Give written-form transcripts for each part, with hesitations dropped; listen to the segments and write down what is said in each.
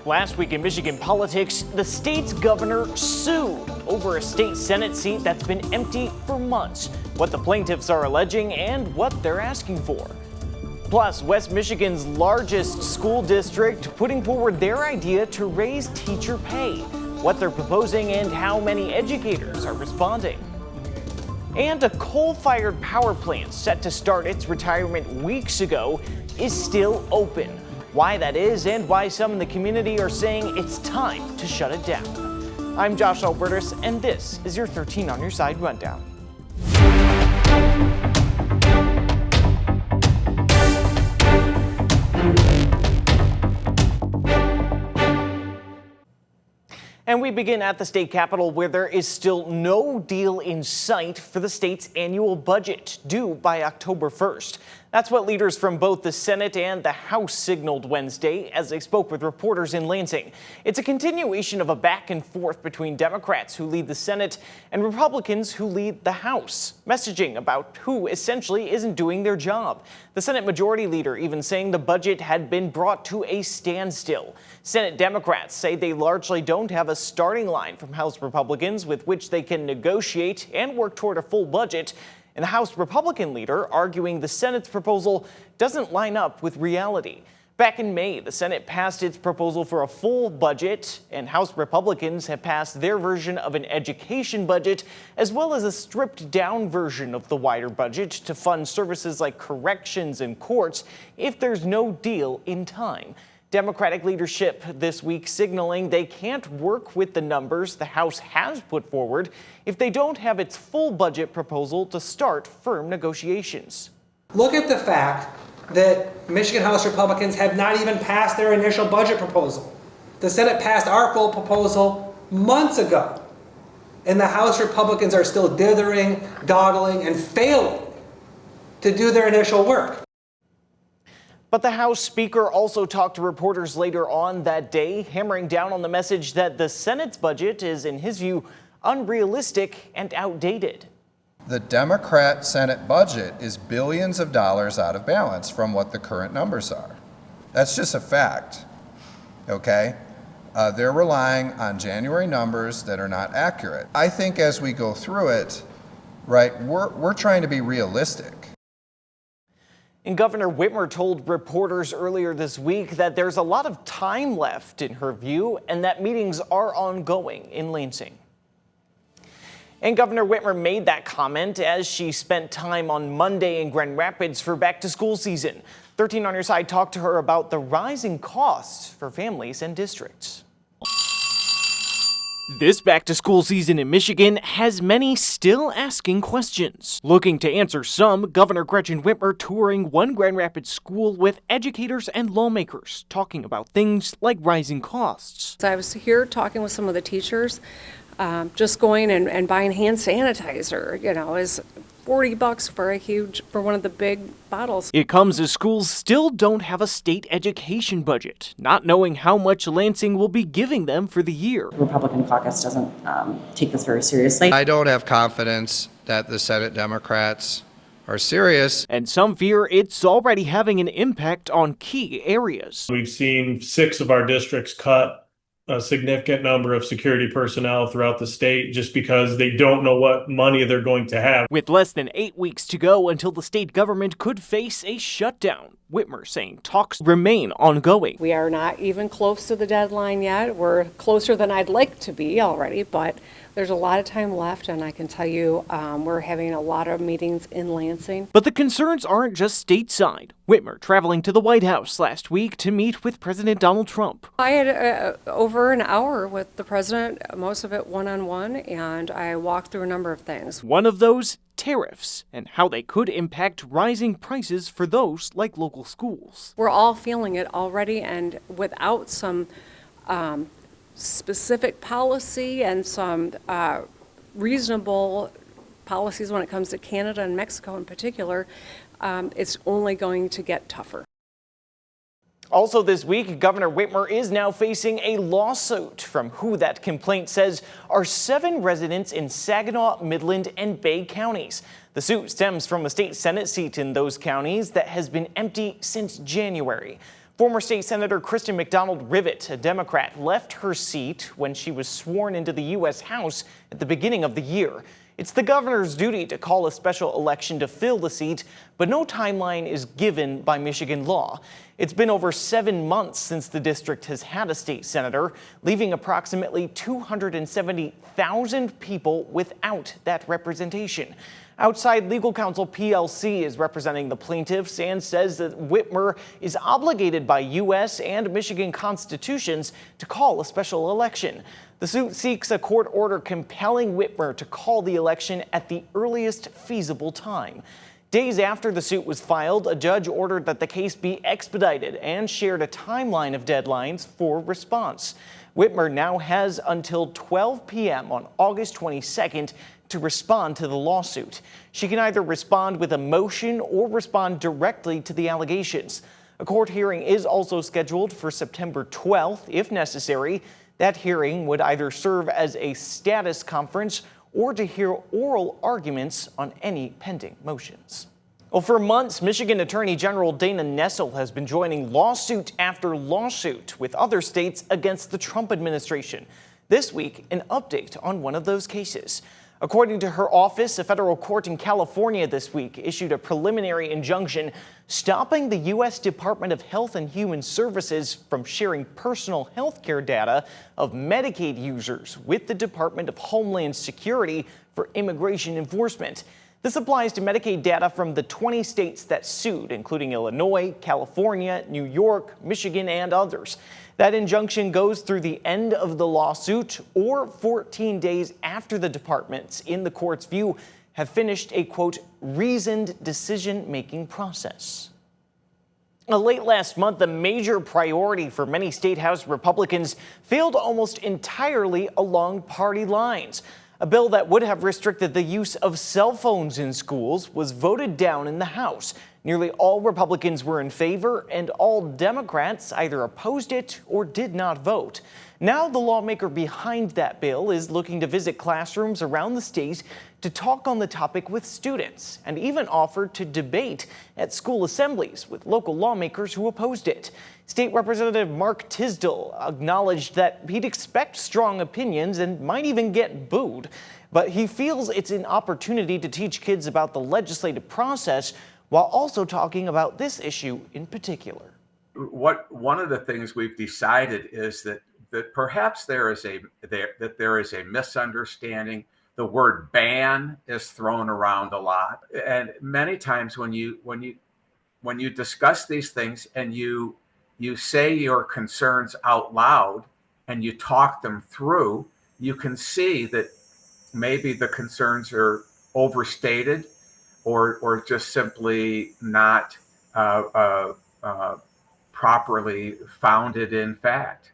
Last week in Michigan politics, the state's governor sued over a state Senate seat that's been empty for months, what the plaintiffs are alleging and what they're asking for. Plus, West Michigan's largest school district putting forward their idea to raise teacher pay, what they're proposing and how many educators are responding. And a coal-fired power plant set to start its retirement weeks ago is still open. Why that is and why some in the community are saying it's time to shut it down. I'm Josh Alburtus, and this is your 13 on your side rundown. And we begin at the state capitol, where there is still no deal in sight for the state's annual budget, due by October 1st. That's what leaders from both the Senate and the House signaled Wednesday as they spoke with reporters in Lansing. It's a continuation of a back and forth between Democrats who lead the Senate and Republicans who lead the House, messaging about who essentially isn't doing their job. The Senate Majority Leader even saying the budget had been brought to a standstill. Senate Democrats say they largely don't have a starting line from House Republicans with which they can negotiate and work toward a full budget. And the House Republican leader arguing the Senate's proposal doesn't line up with reality. Back in May, the Senate passed its proposal for a full budget, and House Republicans have passed their version of an education budget, as well as a stripped-down version of the wider budget to fund services like corrections and courts if there's no deal in time. Democratic leadership this week signaling they can't work with the numbers the House has put forward if they don't have its full budget proposal to start firm negotiations. Look at the fact that Michigan House Republicans have not even passed their initial budget proposal. The Senate passed our full proposal months ago, and the House Republicans are still dithering, dawdling, and failing to do their initial work. But the House Speaker also talked to reporters later on that day, hammering down on the message that the Senate's budget is, in his view, unrealistic and outdated. The Democrat Senate budget is billions of dollars out of balance from what the current numbers are. That's just a fact, okay? They're relying on January numbers that are not accurate. I think as we go through it, right, we're trying to be realistic. And Governor Whitmer told reporters earlier this week that there's a lot of time left in her view and that meetings are ongoing in Lansing. And Governor Whitmer made that comment as she spent time on Monday in Grand Rapids for back-to-school season. 13 on your side talked to her about the rising costs for families and districts. This back-to-school season in Michigan has many still asking questions. Looking to answer some, Governor Gretchen Whitmer touring one Grand Rapids school with educators and lawmakers, talking about things like rising costs. I was here talking with some of the teachers, just going and buying hand sanitizer, is $40 for one of the big bottles. It comes as schools still don't have a state education budget, not knowing how much Lansing will be giving them for the year. The Republican caucus doesn't take this very seriously. I don't have confidence that the Senate Democrats are serious. And some fear it's already having an impact on key areas. We've seen 6 of our districts cut a significant number of security personnel throughout the state just because they don't know what money they're going to have. With less than 8 weeks to go until the state government could face a shutdown, Whitmer saying talks remain ongoing. We are not even close to the deadline yet. We're closer than I'd like to be already, but there's a lot of time left, and I can tell you we're having a lot of meetings in Lansing. But the concerns aren't just stateside. Whitmer traveling to the White House last week to meet with President Donald Trump. I had over an hour with the president, most of it one-on-one, and I walked through a number of things. One of those, tariffs, and how they could impact rising prices for those like local schools. We're all feeling it already, and without some specific policy and some reasonable policies when it comes to Canada and Mexico in particular, it's only going to get tougher. Also this week, Governor Whitmer is now facing a lawsuit from who that complaint says are 7 residents in Saginaw, Midland, and Bay counties. The suit stems from a state Senate seat in those counties that has been empty since January. Former State Senator Kristen McDonald-Rivet, a Democrat, left her seat when she was sworn into the U.S. House at the beginning of the year. It's the governor's duty to call a special election to fill the seat, but no timeline is given by Michigan law. It's been over 7 months since the district has had a state senator, leaving approximately 270,000 people without that representation. Outside Legal Counsel PLC is representing the plaintiffs and says that Whitmer is obligated by U.S. and Michigan constitutions to call a special election. The suit seeks a court order compelling Whitmer to call the election at the earliest feasible time. Days after the suit was filed, a judge ordered that the case be expedited and shared a timeline of deadlines for response. Whitmer now has until 12 p.m. on August 22nd to respond to the lawsuit. She can either respond with a motion or respond directly to the allegations. A court hearing is also scheduled for September 12th, if necessary. That hearing would either serve as a status conference or to hear oral arguments on any pending motions. Well, for months, Michigan Attorney General Dana Nessel has been joining lawsuit after lawsuit with other states against the Trump administration. This week, an update on one of those cases. According to her office, a federal court in California this week issued a preliminary injunction stopping the U.S. Department of Health and Human Services from sharing personal health care data of Medicaid users with the Department of Homeland Security for immigration enforcement. This applies to Medicaid data from the 20 states that sued, including Illinois, California, New York, Michigan, and others. That injunction goes through the end of the lawsuit or 14 days after the departments, in the court's view, have finished a, quote, reasoned decision-making process. Late last month, a major priority for many state House Republicans failed almost entirely along party lines. A bill that would have restricted the use of cell phones in schools was voted down in the House. Nearly all Republicans were in favor, and all Democrats either opposed it or did not vote. Now the lawmaker behind that bill is looking to visit classrooms around the state to talk on the topic with students, and even offered to debate at school assemblies with local lawmakers who opposed it. State Representative Mark Tisdall acknowledged that he'd expect strong opinions and might even get booed, but he feels it's an opportunity to teach kids about the legislative process while also talking about this issue in particular. One of the things we've decided is that perhaps there is a misunderstanding. The word ban is thrown around a lot, and many times when you discuss these things and you say your concerns out loud and you talk them through, you can see that maybe the concerns are overstated or just simply not properly founded in fact.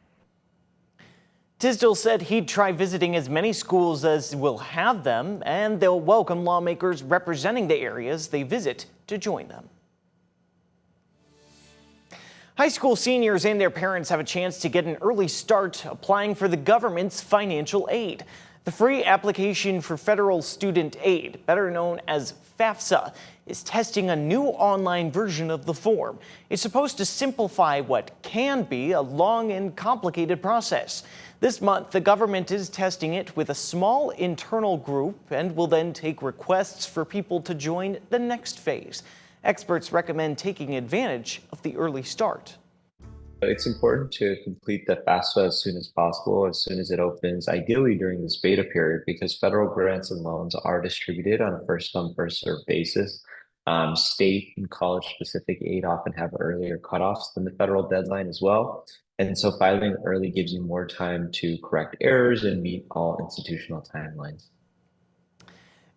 Tisdall said he'd try visiting as many schools as will have them, and they'll welcome lawmakers representing the areas they visit to join them. High school seniors and their parents have a chance to get an early start applying for the government's financial aid. The free application for federal student aid, better known as FAFSA, is testing a new online version of the form. It's supposed to simplify what can be a long and complicated process. This month, the government is testing it with a small internal group and will then take requests for people to join the next phase. Experts recommend taking advantage of the early start. It's important to complete the FAFSA as soon as possible, as soon as it opens, ideally during this beta period, because federal grants and loans are distributed on a first-come, first-served basis. State and college-specific aid often have earlier cutoffs than the federal deadline as well. And so filing early gives you more time to correct errors and meet all institutional timelines.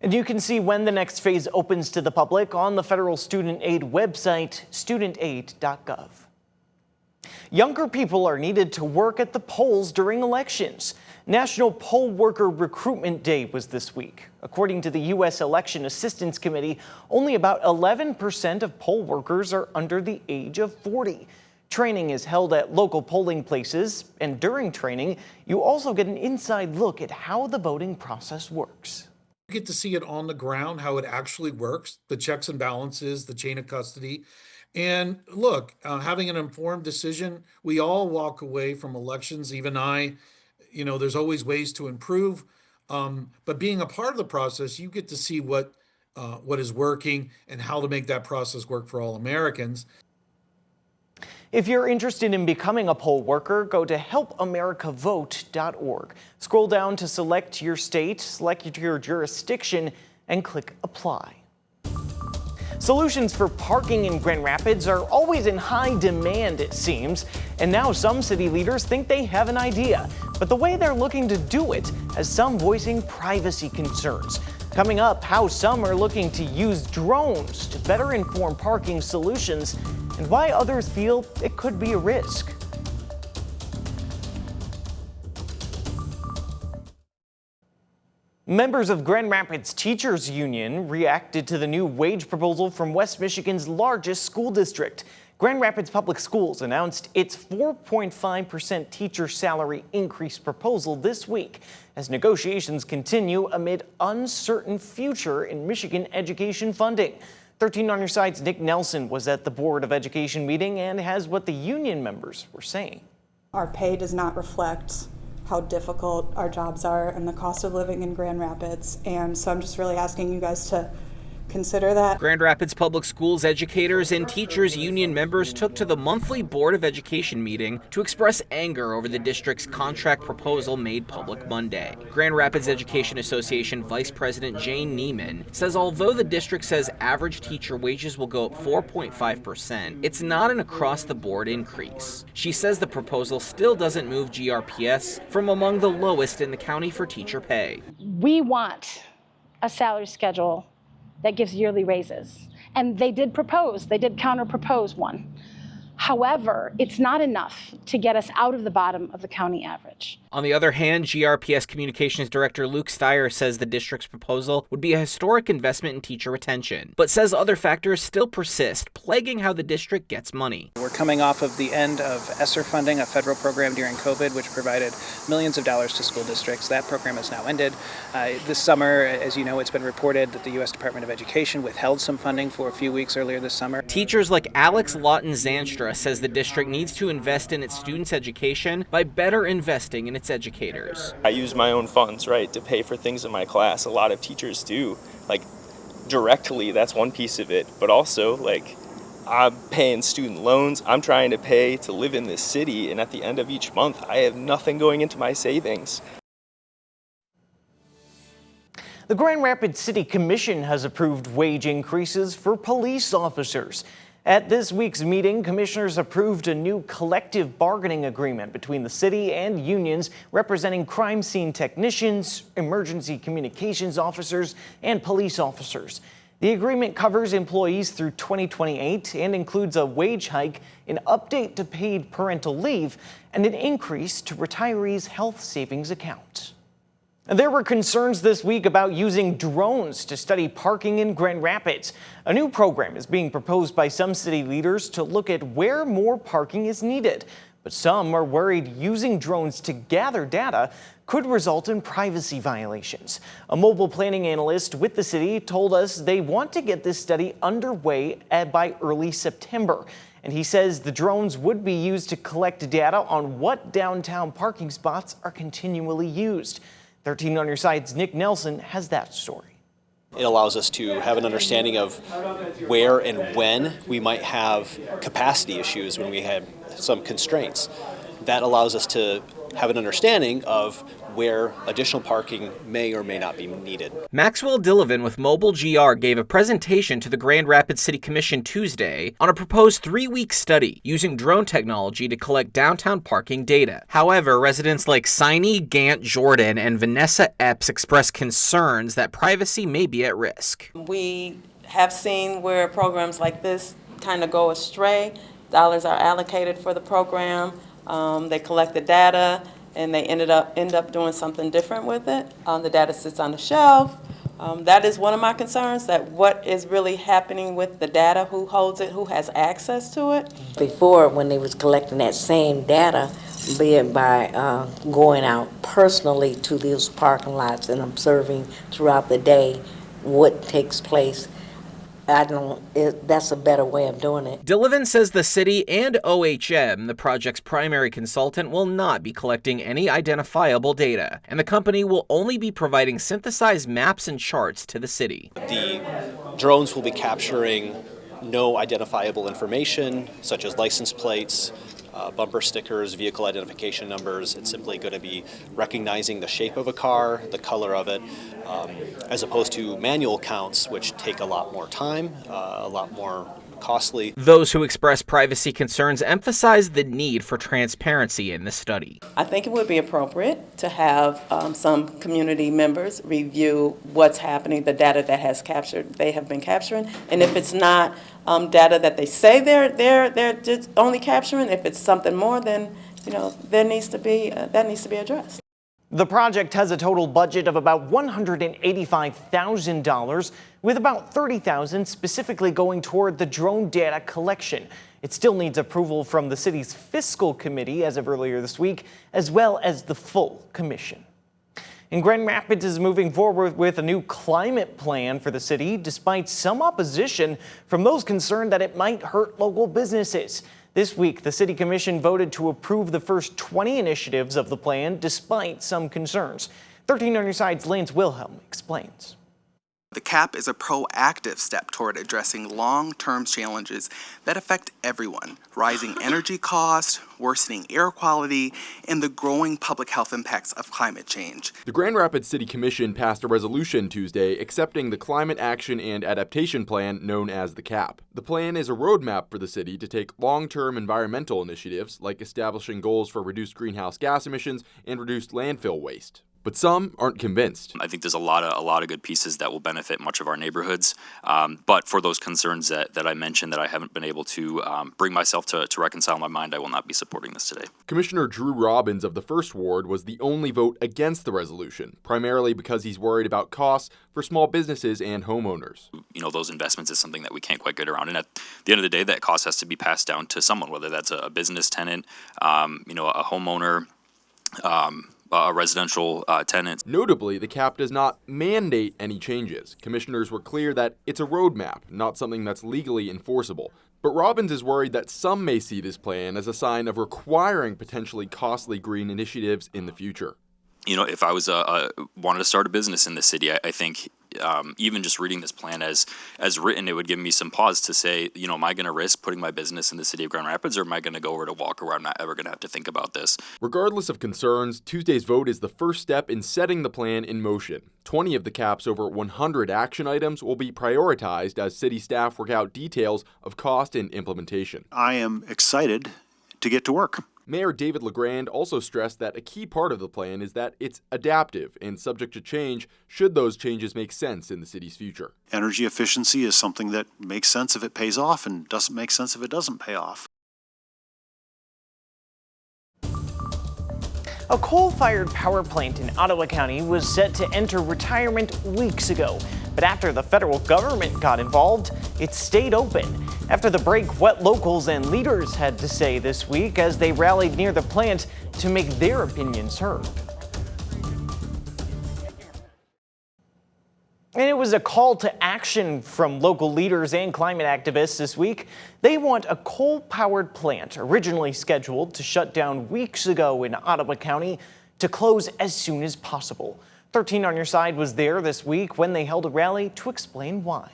And you can see when the next phase opens to the public on the federal student aid website, studentaid.gov. Younger people are needed to work at the polls during elections. National Poll Worker Recruitment Day was this week. According to the U.S. Election Assistance Committee, only about 11% of poll workers are under the age of 40. Training is held at local polling places, and during training, you also get an inside look at how the voting process works. You get to see it on the ground, how it actually works, the checks and balances, the chain of custody, And look, having an informed decision, we all walk away from elections, even I, there's always ways to improve. But being a part of the process, you get to see what is working and how to make that process work for all Americans. If you're interested in becoming a poll worker, go to helpamericavote.org. Scroll down to select your state, select your jurisdiction, and click Apply. Solutions for parking in Grand Rapids are always in high demand, it seems, and now some city leaders think they have an idea. But the way they're looking to do it has some voicing privacy concerns. Coming up, how some are looking to use drones to better inform parking solutions and why others feel it could be a risk. Members of Grand Rapids Teachers Union reacted to the new wage proposal from West Michigan's largest school district. Grand Rapids Public Schools announced its 4.5% teacher salary increase proposal this week as negotiations continue amid uncertain future in Michigan education funding. 13 on Your Side's Nick Nelson was at the Board of Education meeting and has what the union members were saying. Our pay does not reflect how difficult our jobs are and the cost of living in Grand Rapids. And so I'm just really asking you guys to consider that. Grand Rapids Public Schools educators and teachers union members took to the monthly Board of Education meeting to express anger over the district's contract proposal made public Monday. Grand Rapids Education Association Vice President Jane Neiman says although the district says average teacher wages will go up 4.5%, it's not an across-the-board increase. She says the proposal still doesn't move GRPS from among the lowest in the county for teacher pay. We want a salary schedule that gives yearly raises. And they did counter-propose one. However, it's not enough to get us out of the bottom of the county average. On the other hand, GRPS Communications Director Luke Steyer says the district's proposal would be a historic investment in teacher retention, but says other factors still persist, plaguing how the district gets money. We're coming off of the end of ESSER funding, a federal program during COVID, which provided millions of dollars to school districts. That program has now ended. This summer, as you know, it's been reported that the U.S. Department of Education withheld some funding for a few weeks earlier this summer. Teachers like Alex Lawton-Zanstra says the district needs to invest in its students' education by better investing in its educators. I use my own funds, right, to pay for things in my class. A lot of teachers do, like directly, that's one piece of it, but also like I'm paying student loans, I'm trying to pay to live in this city, and at the end of each month, I have nothing going into my savings. The Grand Rapids City Commission has approved wage increases for police officers. At this week's meeting, commissioners approved a new collective bargaining agreement between the city and unions representing crime scene technicians, emergency communications officers, and police officers. The agreement covers employees through 2028 and includes a wage hike, an update to paid parental leave, and an increase to retirees' health savings account. There were concerns this week about using drones to study parking in Grand Rapids. A new program is being proposed by some city leaders to look at where more parking is needed. But some are worried using drones to gather data could result in privacy violations. A mobile planning analyst with the city told us they want to get this study underway by early September. And he says the drones would be used to collect data on what downtown parking spots are continually used. 13 on Your Side's Nick Nelson has that story. It allows us to have an understanding of where and when we might have capacity issues, when we have some constraints. That allows us to have an understanding of where additional parking may or may not be needed. Maxwell Dillevin with Mobile GR gave a presentation to the Grand Rapids City Commission Tuesday on a proposed 3-week study using drone technology to collect downtown parking data. However, residents like Sini Gant Jordan and Vanessa Epps expressed concerns that privacy may be at risk. We have seen where programs like this kind of go astray. Dollars are allocated for the program. They collect the data and they end up doing something different with it. The data sits on the shelf. That is one of my concerns, that what is really happening with the data, who holds it, who has access to it. Before, when they was collecting that same data, be it by going out personally to those parking lots and observing throughout the day what takes place, that's a better way of doing it. Dillevin says the city and OHM, the project's primary consultant, will not be collecting any identifiable data, and the company will only be providing synthesized maps and charts to the city. The drones will be capturing no identifiable information, such as license plates, bumper stickers, vehicle identification numbers. It's simply going to be recognizing the shape of a car, the color of it, as opposed to manual counts, which take a lot more time, a lot more costly. Those who express privacy concerns emphasize the need for transparency in the study. I think it would be appropriate to have some community members review what's happening, the data that they have been capturing, and if it's not data that they say they're just only capturing, if it's something more, then that needs to be addressed. The project has a total budget of about $185,000, with about $30,000 specifically going toward the drone data collection. It still needs approval from the city's fiscal committee as of earlier this week, as well as the full commission. And Grand Rapids is moving forward with a new climate plan for the city, despite some opposition from those concerned that it might hurt local businesses. This week, the City Commission voted to approve the first 20 initiatives of the plan, despite some concerns. 13 on your side's Lance Wilhelm explains. The CAP is a proactive step toward addressing long-term challenges that affect everyone: rising energy costs, worsening air quality, and the growing public health impacts of climate change. The Grand Rapids City Commission passed a resolution Tuesday accepting the Climate Action and Adaptation Plan known as the CAP. The plan is a roadmap for the city to take long-term environmental initiatives like establishing goals for reduced greenhouse gas emissions and reduced landfill waste. But some aren't convinced. I think there's a lot of good pieces that will benefit much of our neighborhoods. But for those concerns that I mentioned that I haven't been able to bring myself to reconcile my mind, I will not be supporting this today. Commissioner Drew Robbins of the 1st Ward was the only vote against the resolution, primarily because he's worried about costs for small businesses and homeowners. Those investments is something that we can't quite get around. And at the end of the day, that cost has to be passed down to someone, whether that's a business tenant, a homeowner, a residential tenant. Notably, the CAP does not mandate any changes. Commissioners were clear that it's a roadmap, not something that's legally enforceable. But Robbins is worried that some may see this plan as a sign of requiring potentially costly green initiatives in the future. If I was wanted to start a business in the city, I think even just reading this plan as written, it would give me some pause to say, am I going to risk putting my business in the city of Grand Rapids, or am I going to go over to Walker where I'm not ever going to have to think about this? Regardless of concerns, Tuesday's vote is the first step in setting the plan in motion. 20 of the CAP's over 100 action items will be prioritized as city staff work out details of cost and implementation. I am excited to get to work. Mayor David LeGrand also stressed that a key part of the plan is that it's adaptive and subject to change should those changes make sense in the city's future. Energy efficiency is something that makes sense if it pays off and doesn't make sense if it doesn't pay off. A coal-fired power plant in Ottawa County was set to enter retirement weeks ago. But after the federal government got involved, it stayed open. After the break, what locals and leaders had to say this week as they rallied near the plant to make their opinions heard. And it was a call to action from local leaders and climate activists this week. They want a coal-powered plant, originally scheduled to shut down weeks ago in Ottawa County, to close as soon as possible. 13 on Your Side was there this week when they held a rally to explain why.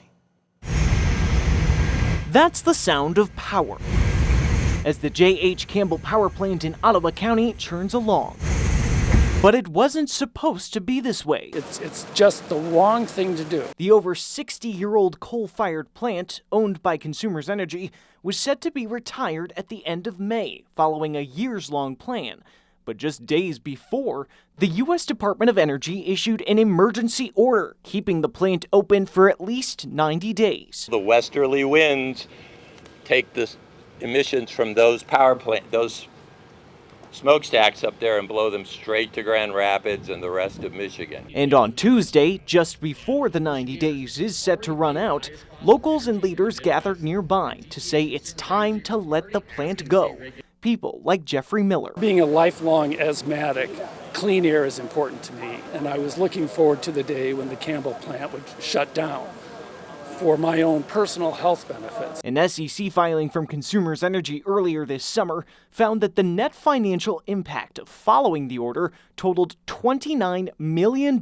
That's the sound of power as the J.H. Campbell Power Plant in Ottawa County churns along. But it wasn't supposed to be this way. It's just the wrong thing to do. The over 60-year-old coal-fired plant, owned by Consumers Energy, was set to be retired at the end of May, following a years-long plan. But just days before, the U.S. Department of Energy issued an emergency order, keeping the plant open for at least 90 days. The westerly winds take the emissions from those those smokestacks up there and blow them straight to Grand Rapids and the rest of Michigan. And on Tuesday, just before the 90 days is set to run out, locals and leaders gathered nearby to say it's time to let the plant go. People like Jeffrey Miller. Being a lifelong asthmatic, clean air is important to me, and I was looking forward to the day when the Campbell plant would shut down for my own personal health benefits. An SEC filing from Consumers Energy earlier this summer found that the net financial impact of following the order totaled $29 million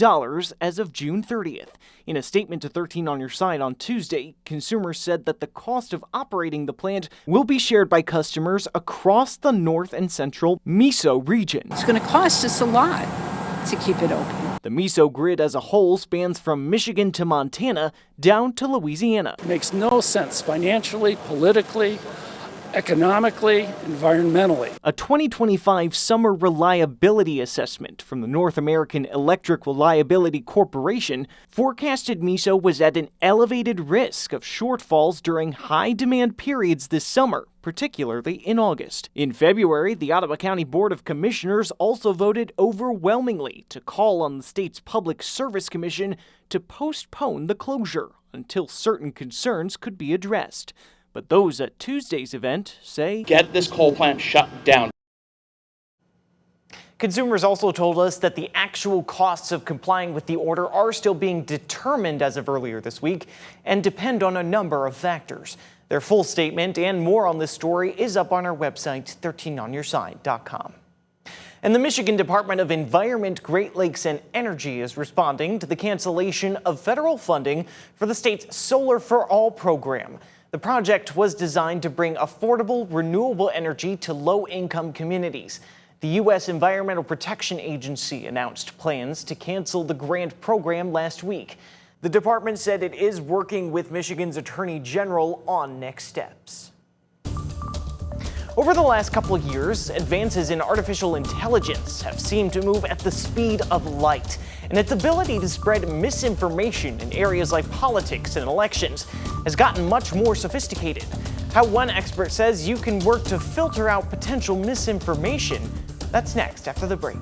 as of June 30th. In a statement to 13 on Your Side on Tuesday, Consumers said that the cost of operating the plant will be shared by customers across the north and central MISO region. It's going to cost us a lot to keep it open. The MISO grid as a whole spans from Michigan to Montana down to Louisiana. It makes no sense financially, politically, economically, environmentally. A 2025 summer reliability assessment from the North American Electric Reliability Corporation forecasted MISO was at an elevated risk of shortfalls during high-demand periods this summer, particularly in August. In February, the Ottawa County Board of Commissioners also voted overwhelmingly to call on the state's Public Service Commission to postpone the closure until certain concerns could be addressed. But those at Tuesday's event say, get this coal plant shut down. Consumers also told us that the actual costs of complying with the order are still being determined as of earlier this week and depend on a number of factors. Their full statement and more on this story is up on our website, 13onyourside.com. And the Michigan Department of Environment, Great Lakes and Energy is responding to the cancellation of federal funding for the state's Solar for All program. The project was designed to bring affordable, renewable energy to low-income communities. The U.S. Environmental Protection Agency announced plans to cancel the grant program last week. The department said it is working with Michigan's Attorney General on next steps. Over the last couple of years, advances in artificial intelligence have seemed to move at the speed of light, and its ability to spread misinformation in areas like politics and elections has gotten much more sophisticated. How one expert says you can work to filter out potential misinformation, that's next after the break.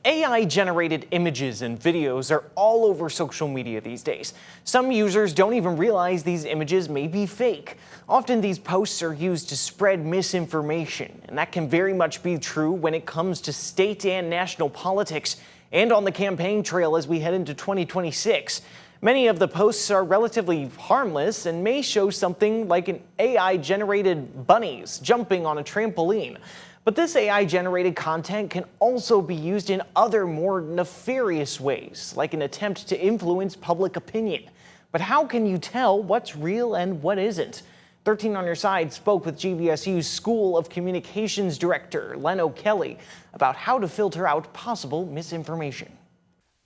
AI-generated images and videos are all over social media these days. Some users don't even realize these images may be fake. Often these posts are used to spread misinformation, and that can very much be true when it comes to state and national politics and on the campaign trail as we head into 2026. Many of the posts are relatively harmless and may show something like an AI-generated bunnies jumping on a trampoline. But this AI-generated content can also be used in other more nefarious ways, like an attempt to influence public opinion. But how can you tell what's real and what isn't? 13 on Your Side spoke with GVSU's School of Communications Director, Len O'Kelly, about how to filter out possible misinformation.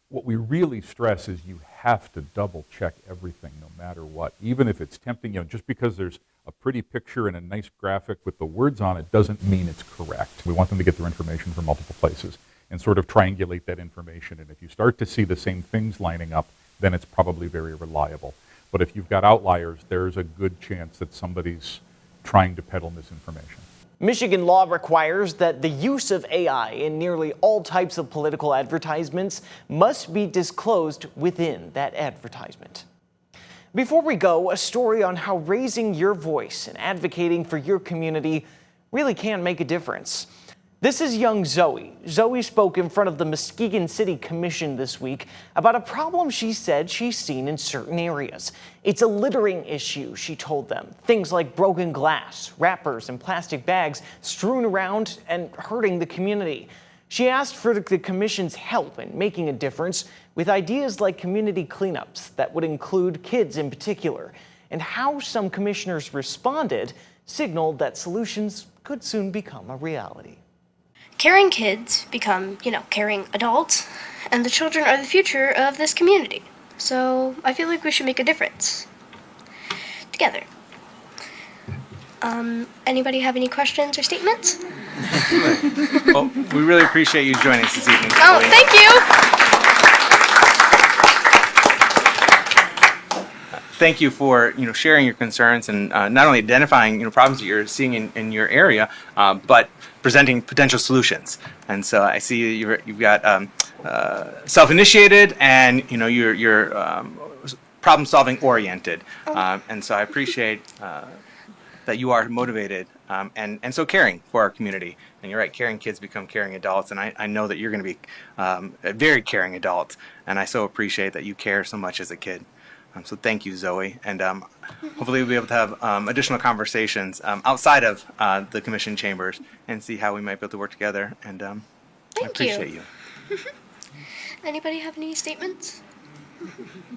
What we really stress is you have to double check everything no matter what, even if it's tempting. Just because there's a pretty picture and a nice graphic with the words on it doesn't mean it's correct. We want them to get their information from multiple places and sort of triangulate that information. And if you start to see the same things lining up, then it's probably very reliable. But if you've got outliers, there's a good chance that somebody's trying to peddle misinformation. Michigan law requires that the use of AI in nearly all types of political advertisements must be disclosed within that advertisement. Before we go, a story on how raising your voice and advocating for your community really can make a difference. This is young Zoe. Zoe spoke in front of the Muskegon City Commission this week about a problem she said she's seen in certain areas. It's a littering issue, she told them. Things like broken glass, wrappers, and plastic bags strewn around and hurting the community. She asked for the commission's help in making a difference with ideas like community cleanups that would include kids in particular. And how some commissioners responded signaled that solutions could soon become a reality. Caring kids become, caring adults, and the children are the future of this community. So I feel like we should make a difference together. Anybody have any questions or statements? Well, we really appreciate you joining us this evening. Oh, thank you. Thank you for sharing your concerns and not only identifying problems that you're seeing in your area, but presenting potential solutions. And so I see you've got self-initiated and you're problem-solving oriented, and so I appreciate that you are motivated and so caring for our community. And you're right, caring kids become caring adults, and I know that you're going to be a very caring adult, and I so appreciate that you care so much as a kid. So thank you, Zoe, and hopefully we'll be able to have additional conversations outside of the commission chambers and see how we might be able to work together, and I appreciate you. Anybody have any statements?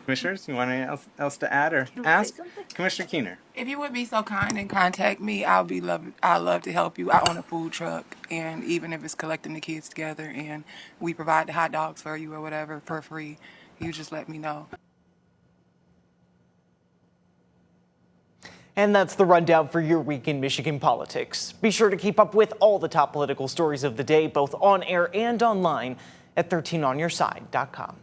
Commissioners, you want anything else to add or ask? Commissioner Keener. If you would be so kind and contact me, I'd love to help you. I own a food truck, and even if it's collecting the kids together and we provide the hot dogs for you or whatever for free, you just let me know. And that's the rundown for your week in Michigan politics. Be sure to keep up with all the top political stories of the day, both on air and online at 13onyourside.com.